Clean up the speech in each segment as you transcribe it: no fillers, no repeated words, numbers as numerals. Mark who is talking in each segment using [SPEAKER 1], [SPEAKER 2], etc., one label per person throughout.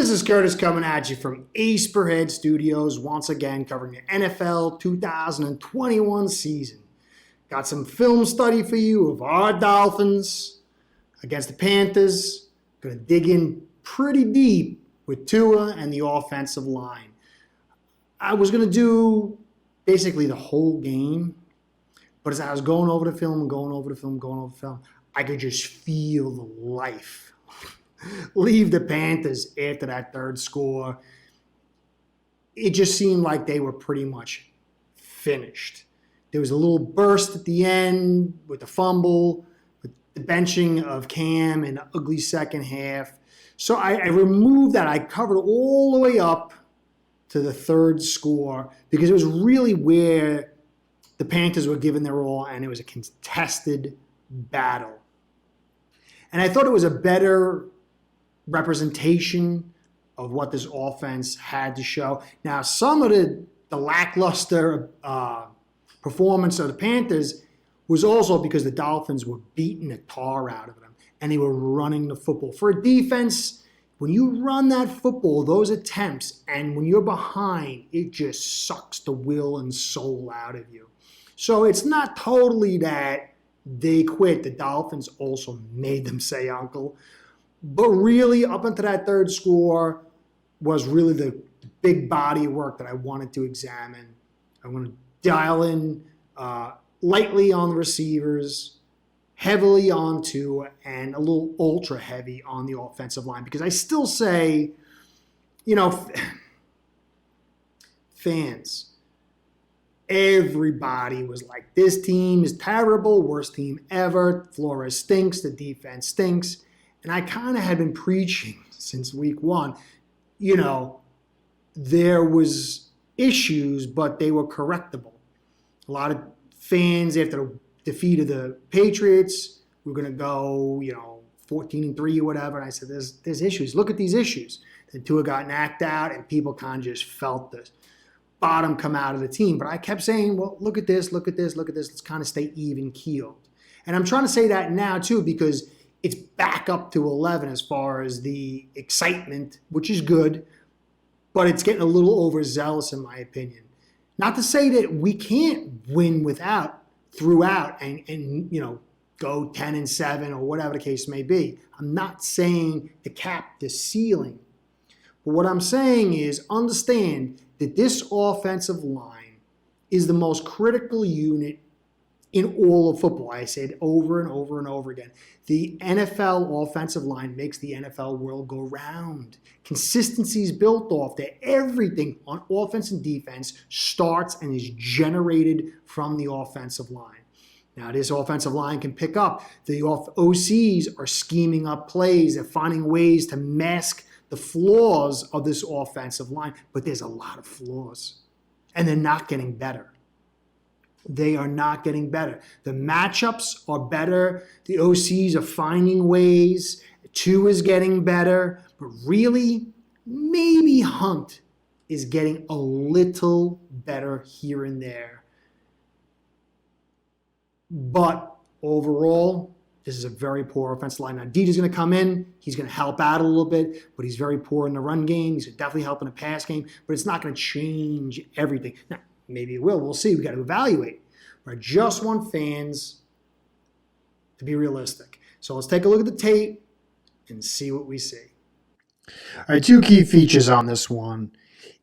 [SPEAKER 1] This is Curtis coming at you from Ace Per Head Studios, once again covering the NFL 2021 season. Got some film study for you of our Dolphins against the Panthers. Going to dig in pretty deep with Tua and the offensive line. I was going to do basically the whole game, but as I was going over the film, I could just feel the life leave the Panthers after that third score. It just seemed like they were pretty much finished. There was a little burst at the end with the fumble, with the benching of Cam in the ugly second half. So I removed that. I covered all the way up to the third score because it was really where the Panthers were giving their all, and it was a contested battle. And I thought it was a better representation of what this offense had to show. Now, some of the lackluster performance of the Panthers was also because the Dolphins were beating the tar out of them, and they were running the football. For a defense, when you run that football, those attempts, and when you're behind, it just sucks the will and soul out of you. So it's not totally that they quit. The Dolphins also made them say uncle. But really, up until that third score was really the big body of work that I wanted to examine. I want to dial in lightly on the receivers, heavily on Tua, and a little ultra heavy on the offensive line. Because I still say, fans, everybody was like, this team is terrible, worst team ever. Flores stinks, the defense stinks. And I kind of had been preaching since week one, there was issues, but they were correctable. A lot of fans, after the defeat of the Patriots, were going to go, 14-3 or whatever. And I said, there's issues. Look at these issues. Then Tua got knocked out, and people kind of just felt the bottom come out of the team. But I kept saying, well, look at this. Let's kind of stay even-keeled. And I'm trying to say that now, too, because it's back up to 11 as far as the excitement, which is good, but it's getting a little overzealous in my opinion. Not to say that we can't win throughout and go 10-7 or whatever the case may be. I'm not saying to cap the ceiling. But what I'm saying is understand that this offensive line is the most critical unit in all of football. I say it over and over and over again. The NFL offensive line makes the NFL world go round. Consistency is built off that. Everything on offense and defense starts and is generated from the offensive line. Now, this offensive line can pick up. The OCs are scheming up plays. They're finding ways to mask the flaws of this offensive line. But there's a lot of flaws. And they're not getting better. They are not getting better. The matchups are better. The OCs are finding ways. Tua is getting better. But really, maybe Hunt is getting a little better here and there. But overall, this is a very poor offensive line. Now, Dita's going to come in. He's going to help out a little bit, but he's very poor in the run game. He's definitely helping the pass game, but it's not going to change everything. Now, maybe it will. We'll see. We got to evaluate. I just want fans to be realistic. So let's take a look at the tape and see what we see. All right, two key features on this one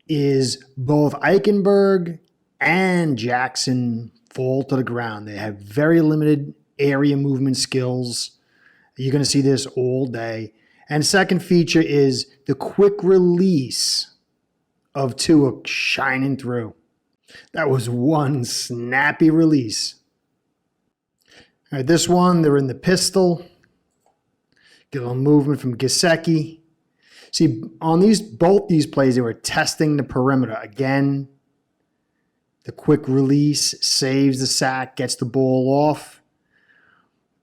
[SPEAKER 1] is both Eichenberg and Jackson fall to the ground. They have very limited area movement skills. You're going to see this all day. And second feature is the quick release of Tua shining through. That was one snappy release. All right, this one, they're in the pistol. Get a little movement from Gesicki. See, on both these plays, they were testing the perimeter. Again, the quick release saves the sack, gets the ball off.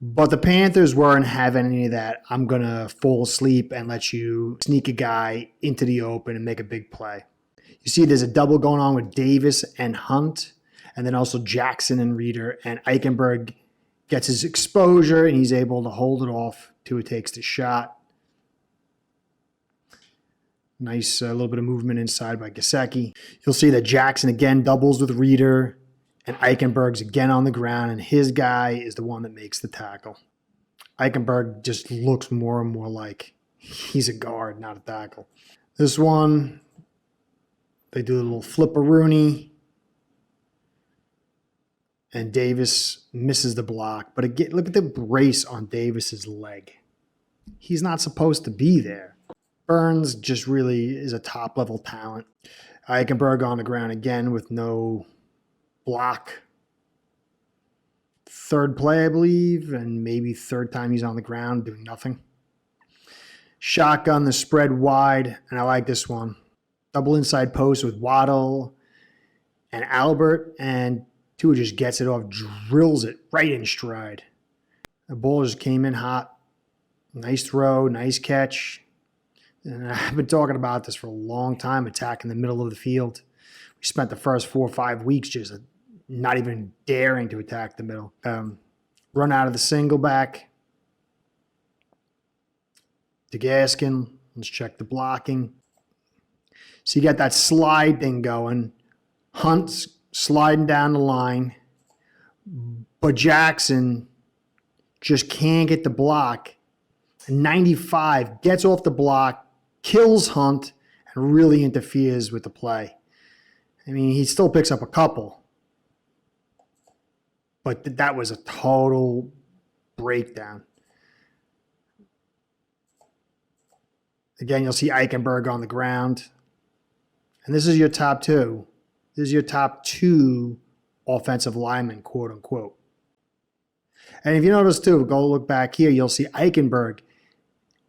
[SPEAKER 1] But the Panthers weren't having any of that. I'm going to fall asleep and let you sneak a guy into the open and make a big play. You see there's a double going on with Davis and Hunt, and then also Jackson and Reeder, and Eichenberg gets his exposure, and he's able to hold it off. Tua takes the shot. Nice little bit of movement inside by Gesicki. You'll see that Jackson again doubles with Reeder, and Eichenberg's again on the ground, and his guy is the one that makes the tackle. Eichenberg just looks more and more like he's a guard, not a tackle. This one, they do a little flip-a-rooney, and Davis misses the block. But again, look at the brace on Davis's leg. He's not supposed to be there. Burns just really is a top-level talent. Eichenberg on the ground again with no block. Third play, I believe, and maybe third time he's on the ground doing nothing. Shotgun, the spread wide, and I like this one. Double inside post with Waddle and Albert, and Tua just gets it off, drills it right in stride. The ball just came in hot. Nice throw, nice catch. And I've been talking about this for a long time, attacking the middle of the field. We spent the first 4 or 5 weeks just not even daring to attack the middle. Run out of the single back. To Gaskin. Let's check the blocking. So you got that slide thing going. Hunt's sliding down the line. But Jackson just can't get the block. 95 gets off the block, kills Hunt, and really interferes with the play. I mean, he still picks up a couple. But that was a total breakdown. Again, you'll see Eichenberg on the ground. And this is your top two. This is your top two offensive linemen, quote unquote. And if you notice too, go look back here, you'll see Eichenberg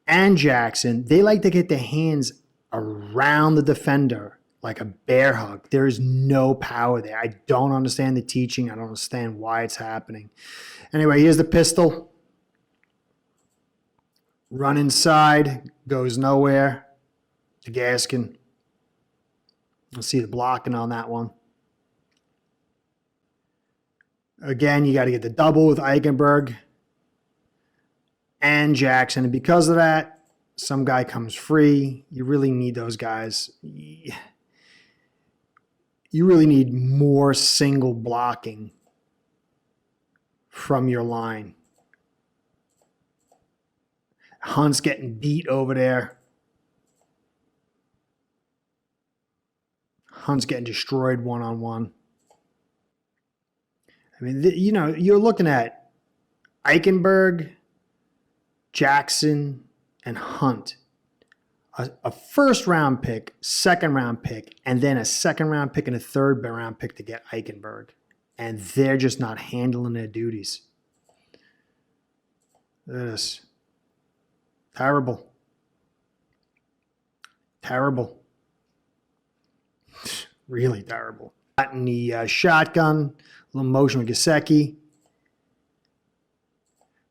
[SPEAKER 1] and Jackson, they like to get their hands around the defender like a bear hug. There is no power there. I don't understand the teaching. I don't understand why it's happening. Anyway, here's the pistol. Run inside, goes nowhere. To Gaskin. Let's see the blocking on that one. Again, you got to get the double with Eichenberg and Jackson. And because of that, some guy comes free. You really need those guys. You really need more single blocking from your line. Hunt's getting beat over there. Hunt's getting destroyed one-on-one. I mean, you're looking at Eichenberg, Jackson, and Hunt. A first-round pick, second-round pick, and then a second-round pick and a third-round pick to get Eichenberg. And they're just not handling their duties. Look at this. Terrible. Terrible. Really terrible. In the shotgun, a little motion with Gesicki.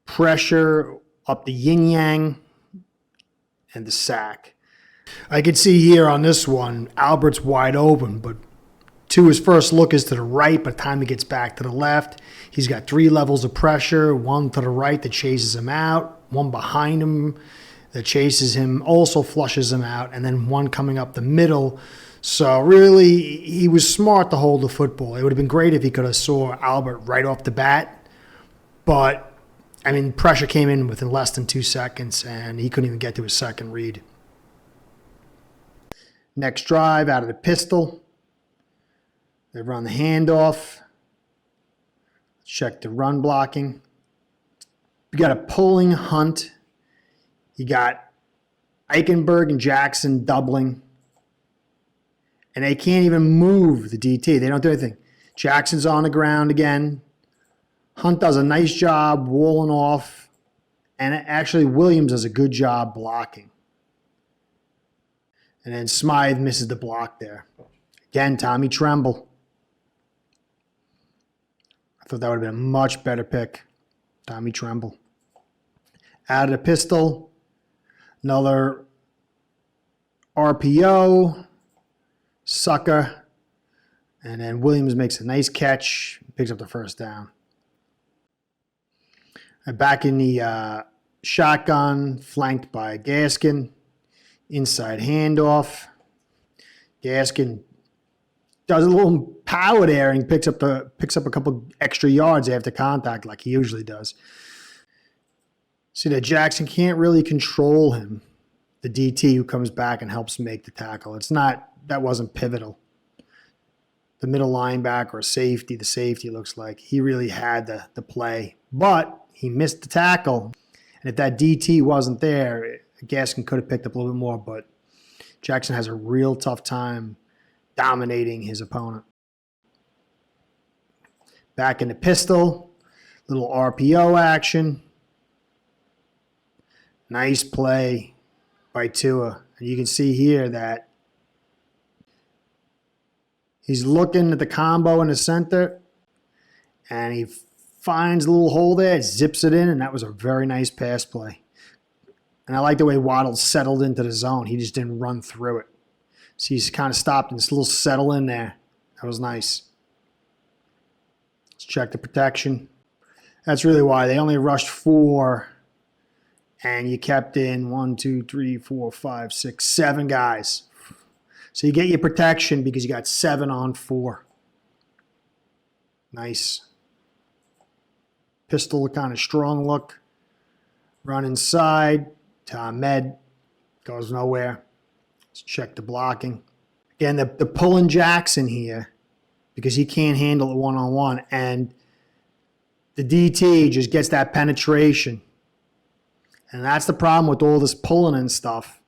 [SPEAKER 1] Pressure up the yin-yang and the sack. I can see here on this one, Albert's wide open, but his first look is to the right. By the time he gets back to the left, he's got 3 levels of pressure, one to the right that chases him out, one behind him that chases him, also flushes him out, and then one coming up the middle. So really, he was smart to hold the football. It would have been great if he could have saw Albert right off the bat, but I mean, pressure came in within less than 2 seconds, and he couldn't even get to his second read. Next drive, out of the pistol. They run the handoff. Check the run blocking. You got a pulling Hunt. You got Eichenberg and Jackson doubling. And they can't even move the DT. They don't do anything. Jackson's on the ground again. Hunt does a nice job walling off. And actually, Williams does a good job blocking. And then Smythe misses the block there. Again, Tommy Tremble. I thought that would have been a much better pick. Tommy Tremble. Out of the pistol. Another RPO. Sucker. And then Williams makes a nice catch. Picks up the first down. And back in the shotgun, flanked by Gaskin. Inside handoff. Gaskin does a little power there and picks up a couple extra yards after contact like he usually does. See that Jackson can't really control him. The DT who comes back and helps make the tackle. That wasn't pivotal. The middle linebacker or safety, the safety looks like he really had the play, but he missed the tackle. And if that DT wasn't there, Gaskin could have picked up a little bit more, but Jackson has a real tough time dominating his opponent. Back in the pistol, little RPO action. Nice play by Tua. And you can see here that he's looking at the combo in the center, and he finds a little hole there, zips it in, and that was a very nice pass play. And I like the way Waddle settled into the zone. He just didn't run through it. So he's kind of stopped and just a little settle in there. That was nice. Let's check the protection. That's really why they only rushed 4, and you kept in 1, 2, 3, 4, 5, 6, 7 guys. So you get your protection because you got 7 on 4. Nice. Pistol kind of strong look. Run inside. Ahmed goes nowhere. Let's check the blocking. Again, they're pulling Jackson here because he can't handle it one-on-one. And the DT just gets that penetration. And that's the problem with all this pulling and stuff.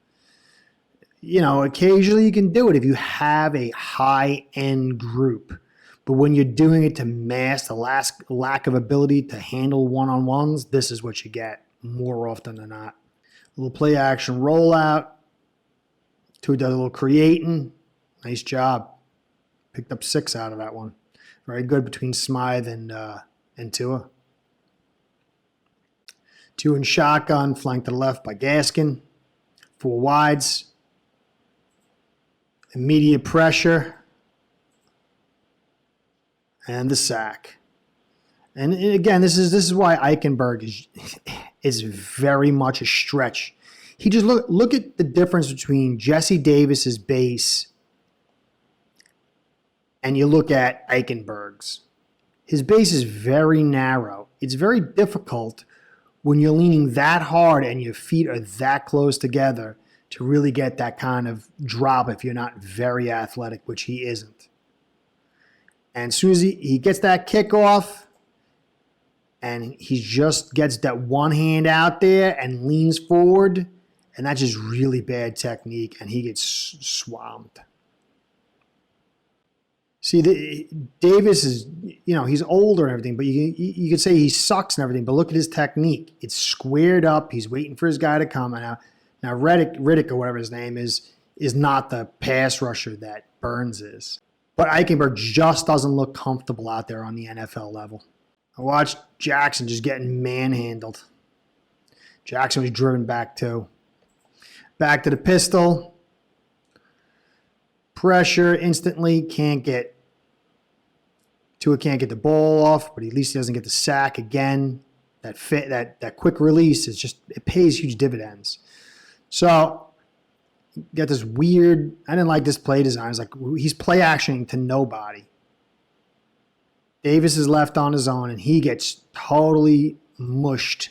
[SPEAKER 1] You know, occasionally you can do it if you have a high-end group. But when you're doing it to mask the lack of ability to handle one-on-ones, this is what you get more often than not. A little play action rollout. Tua does a little creating. Nice job. Picked up 6 out of that one. Very good between Smythe and Tua. 2 in shotgun, flanked to the left by Gaskin. 4 wides. Immediate pressure. And the sack. And again, this is why Eichenberg is very much a stretch. He just look at the difference between Jesse Davis's base and you look at Eichenberg's. His base is very narrow. It's very difficult when you're leaning that hard and your feet are that close together to really get that kind of drop if you're not very athletic, which he isn't. And as soon as he gets that kickoff and he just gets that one hand out there and leans forward, and that's just really bad technique, and he gets swamped. See, Davis is, he's older and everything, but you could say he sucks and everything, but look at his technique. It's squared up. He's waiting for his guy to come. And now Riddick or whatever his name is not the pass rusher that Burns is. But Eichenberg just doesn't look comfortable out there on the NFL level. I watched Jackson just getting manhandled. Jackson was driven back too. Back to the pistol. Pressure instantly. Tua can't get the ball off, but at least he doesn't get the sack again. That quick release it pays huge dividends. So got this weird, I didn't like this play design. It's like he's play actioning to nobody. Davis is left on his own, and he gets totally mushed.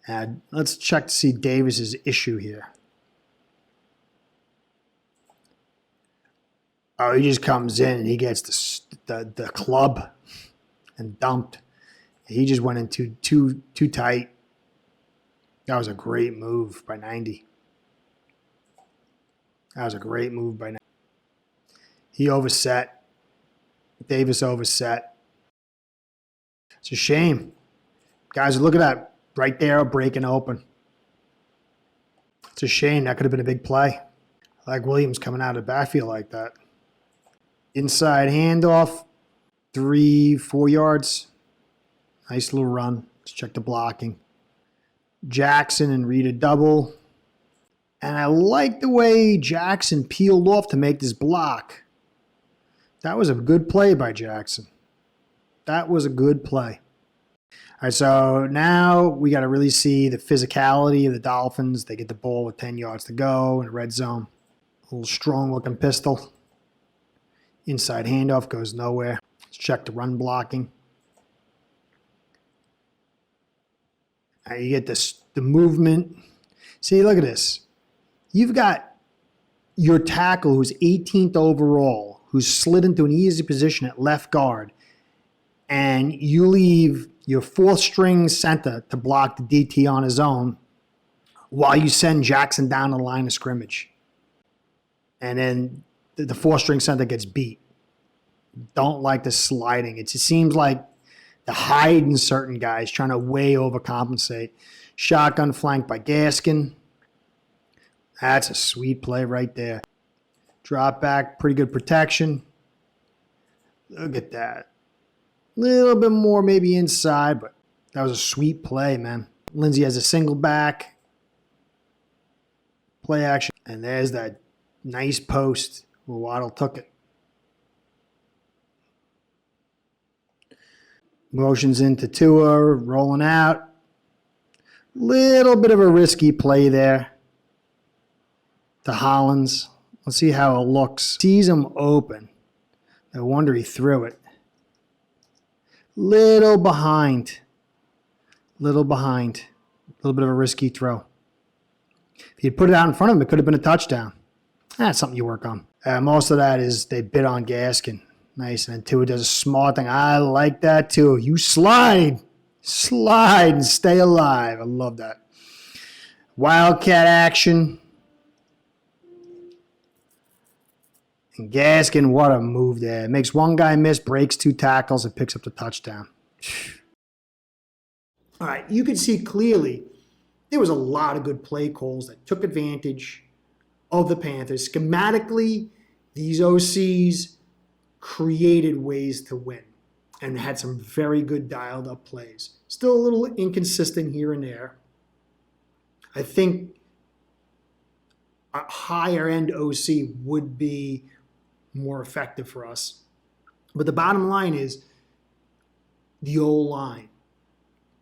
[SPEAKER 1] And let's check to see Davis's issue here. Oh, he just comes in and he gets the club and dumped. He just went in too tight. That was a great move by 90. That was a great move by 90. He overset. Davis overset. It's a shame. Guys, look at that. Right there, breaking open. It's a shame. That could have been a big play. I like Williams coming out of the backfield like that. Inside handoff. 3-4 yards. Nice little run. Let's check the blocking. Jackson and read a double. And I like the way Jackson peeled off to make this block. That was a good play by Jackson. That was a good play. All right, so now we got to really see the physicality of the Dolphins. They get the ball with 10 yards to go in the red zone. A little strong-looking pistol. Inside handoff goes nowhere. Let's check the run blocking. Now you get the movement. See, look at this. You've got your tackle who's 18th overall, who's slid into an easy position at left guard, and you leave your fourth-string center to block the DT on his own while you send Jackson down the line of scrimmage. And then the fourth-string center gets beat. Don't like the sliding. It just seems like the hiding certain guys, trying to way overcompensate. Shotgun flank by Gaskin. That's a sweet play right there. Drop back, pretty good protection. Look at that. Little bit more maybe inside, but that was a sweet play, man. Lindsey has a single back. Play action. And there's that nice post where Waddle took it. Motions into Tua, rolling out. Little bit of a risky play there to Hollins. Let's see how it looks. Sees him open. No wonder he threw it. Little behind. Little behind. A little bit of a risky throw. If he'd put it out in front of him, it could have been a touchdown. That's something you work on. Most of that is they bid on Gaskin. Nice. And then Tua does a smart thing. I like that too. You slide. Slide and stay alive. I love that. Wildcat action. And Gaskin, what a move there. Makes one guy miss, breaks 2 tackles, and picks up the touchdown. All right, you can see clearly there was a lot of good play calls that took advantage of the Panthers. Schematically, these OCs created ways to win and had some very good dialed-up plays. Still a little inconsistent here and there. I think a higher-end OC would be more effective for us. But the bottom line is the O-line.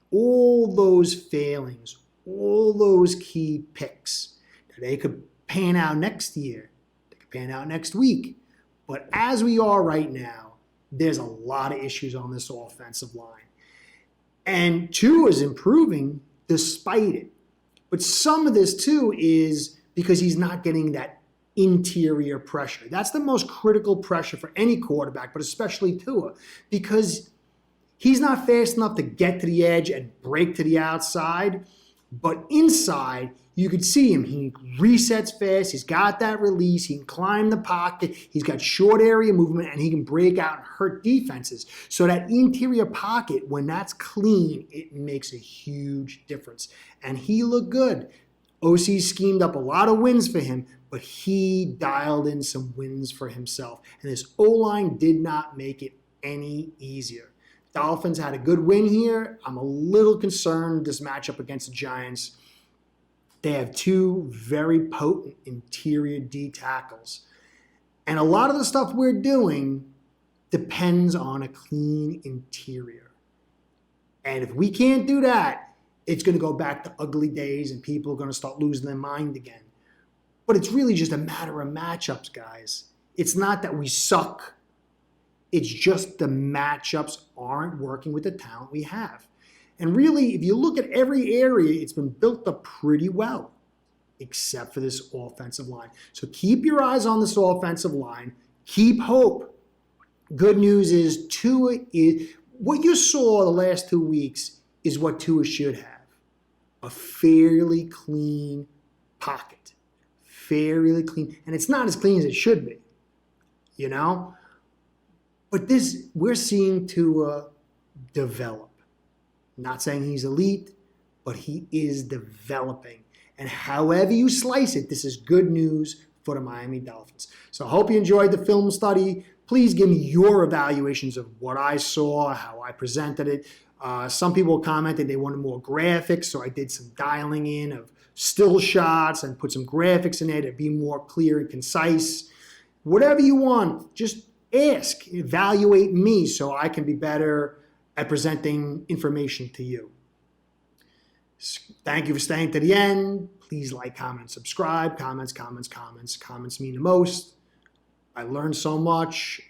[SPEAKER 1] All those failings, all those key picks, they could pan out next year. They could pan out next week. But as we are right now, there's a lot of issues on this offensive line. And Tua is improving despite it. But some of this, too, is because he's not getting that interior pressure. That's the most critical pressure for any quarterback, but especially Tua, because he's not fast enough to get to the edge and break to the outside. But inside, you could see him. He resets fast. He's got that release. He can climb the pocket. He's got short area movement, and he can break out and hurt defenses. So that interior pocket, when that's clean, it makes a huge difference. And he looked good. OC schemed up a lot of wins for him, but he dialed in some wins for himself. And this O-line did not make it any easier. Dolphins had a good win here. I'm a little concerned this matchup against the Giants. They have 2 very potent interior D tackles. And a lot of the stuff we're doing depends on a clean interior. And if we can't do that, it's going to go back to ugly days and people are going to start losing their mind again. But it's really just a matter of matchups, guys. It's not that we suck. It's just the matchups aren't working with the talent we have. And really, if you look at every area, it's been built up pretty well, except for this offensive line. So keep your eyes on this offensive line. Keep hope. Good news is Tua is what you saw the last 2 weeks is what Tua should have. A fairly clean pocket. Fairly clean. And it's not as clean as it should be, you know? But this, we're seeing Tua develop. Not saying he's elite, but he is developing. And however you slice it, this is good news for the Miami Dolphins. So I hope you enjoyed the film study. Please give me your evaluations of what I saw, how I presented it. Some people commented they wanted more graphics, so I did some dialing in of still shots and put some graphics in there to be more clear and concise. Whatever you want, just ask, evaluate me so I can be better at presenting information to you. Thank you for staying to the end. Please like, comment, subscribe. Comments mean the most. I learned so much.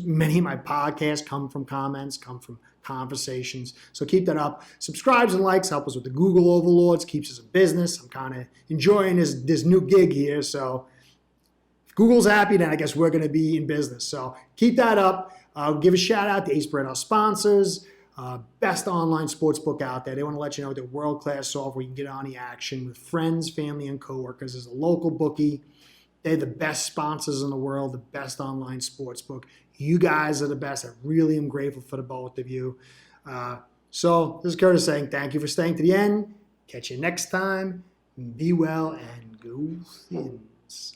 [SPEAKER 1] Many of my podcasts come from comments, come from conversations. So keep that up. Subscribes and likes help us with the Google overlords, keeps us in business. I'm kind of enjoying this new gig here. So if Google's happy, then I guess we're going to be in business. So keep that up. Give a shout out to AceBread, our sponsors. Best online sportsbook out there. They want to let you know they're world-class software. You can get on the action with friends, family, and coworkers. As a local bookie, they're the best sponsors in the world, the best online sportsbook. You guys are the best. I really am grateful for the both of you. So this is Curtis saying thank you for staying to the end. Catch you next time. Be well and go Phins.